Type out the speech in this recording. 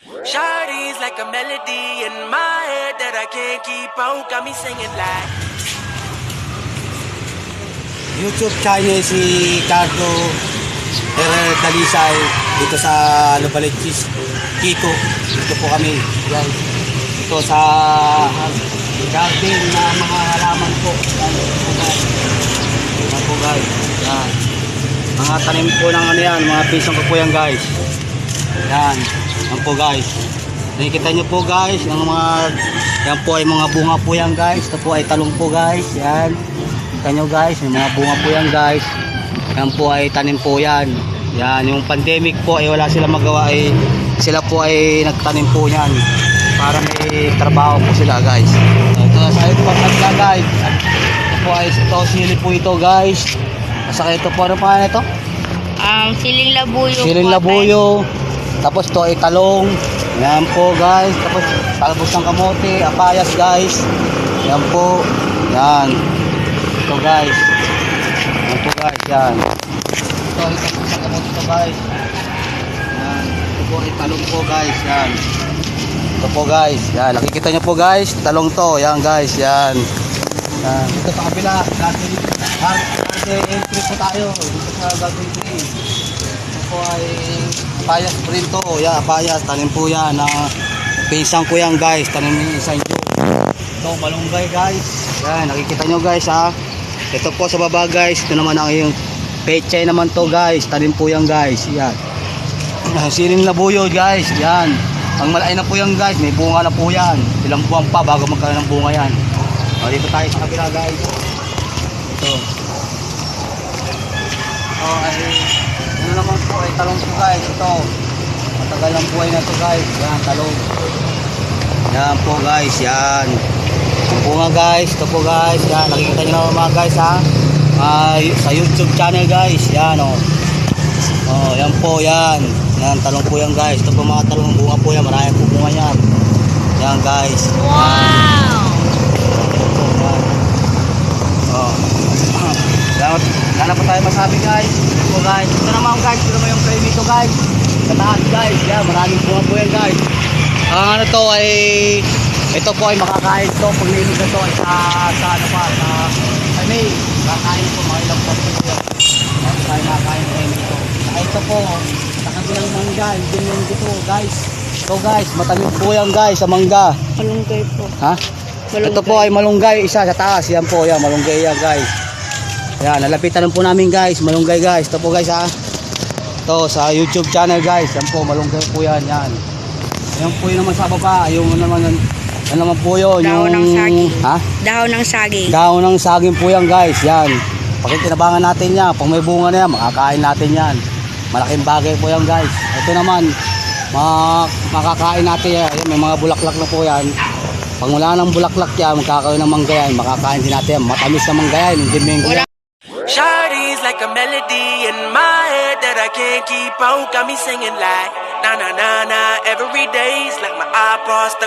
Shawty's like a melody in my head that I can't keep out. Got me singing like YouTube channel si Cardo Herrera Dalisay dito sa Lubalichis, Kiko. Dito po kami guys. Dito sa garden na mga halaman po. Yan po guys. Yan. Mga tanim po ng ano yan, mga pisong po yan guys. Yan. Yan po guys. Nakikita nyo po guys, yung mga yan po ay mga bunga po yan guys. Ito po ay talong po guys. Yan. Kita nyo guys, may mga bunga po yan guys. Yan po ay tanim po yan. Yan, yung pandemic po ay wala silang magawa, ay sila po ay nagtanim po yan para may trabaho po sila guys. Ito sa ito po guys. Ito po ay ito, sili po ito guys. Saka ito po, ano pa ito? Siling labuyo. Siling labuyo. Tapos ito ay talong. Yan po guys. Tapos talbos ng kamote, apayas guys. Yan po. Yan. Ito guys. Yan po guys. Yan. Ito ay talbos ng kamote ito guys. Yan. Ito po ay talong po guys. Yan. Ito po guys. Yan. Nakikita nyo po guys. Talong to. Yan guys. Yan. Yan. Ito sa kabila. Entry po tayo. Dito sa gagawin ko eh. Ito po ay apayas po rin to. Yan. Apayas. Tanim po yan. Pinsang ko yan guys. Tanim yung isang jo. Ito malunggay guys. Yan. Nakikita nyo guys ha. Ito po sa baba guys. Ito naman ang yung pechay naman to guys. Tanim po yan guys. Yan. Siling labuyo guys. Yan. Ang malaki na po yan guys. May bunga na po yan. Ilang buwan pa bago magkaroon ng bunga yan. O, dito tayo sa kabila guys. Ito. Ito ay ano naman po ay talong po guys. Ito. Matagal ang buhay na to guys. Yan talong. Yan po guys. Yan. Ang bunga guys. Ito po guys. Yan. Nakikita nyo naman mga guys ha. Sa YouTube channel guys. Yan o. Oh, yan po yan. Yan talong po yan guys. Ito po mga talong bunga po yan. Marami po bunga yan. Yan guys. Wow! Oh. Wala po tayo masabi guys. Ito guys. Ito naman guys. Ito naman yung frame nito guys. Sa taas guys. Yan. Maraming bunga po yan guys. Ang ano to ay ito po ay makakain to. Pag nilog na to ay sa ano pa. Sa May. Kakain po mga ilang po ito yan. Bakit tayo makakain frame nito. Saka ito po. Sa kabilang mangga. Hindi yung dito guys. Ito guys. Matalim po yan guys sa mangga. Malunggay po. Ha? Malunggay. Ito po ay malunggay, isa sa taas. Yan po, yan, malunggay yan guys. Yan, nalapitan po namin guys, malunggay guys. Ito po guys ha. Ito sa YouTube channel guys. Yan po, malunggay po yan, yan. Yan po yun naman sa baba. Yung naman, yan naman po yun. Dahon ng saging. Ha? Dahon ng saging. Dahon ng saging po yan guys, yan. Pakikinabangan natin yan. Pag may bunga na yan, makakain natin yan. Malaking bagay po yan guys. Ito naman, makakain natin yan. May mga bulaklak na po yan. Pag wala ng bulaklak yan, magkakaroon ng mangga yan, makakain din natin yan. Matamis na mangga yan, hindi mango yan. Shawty's like a melody in my head that I can't keep out. Got me singing like na na na na every day's like my iPod stuck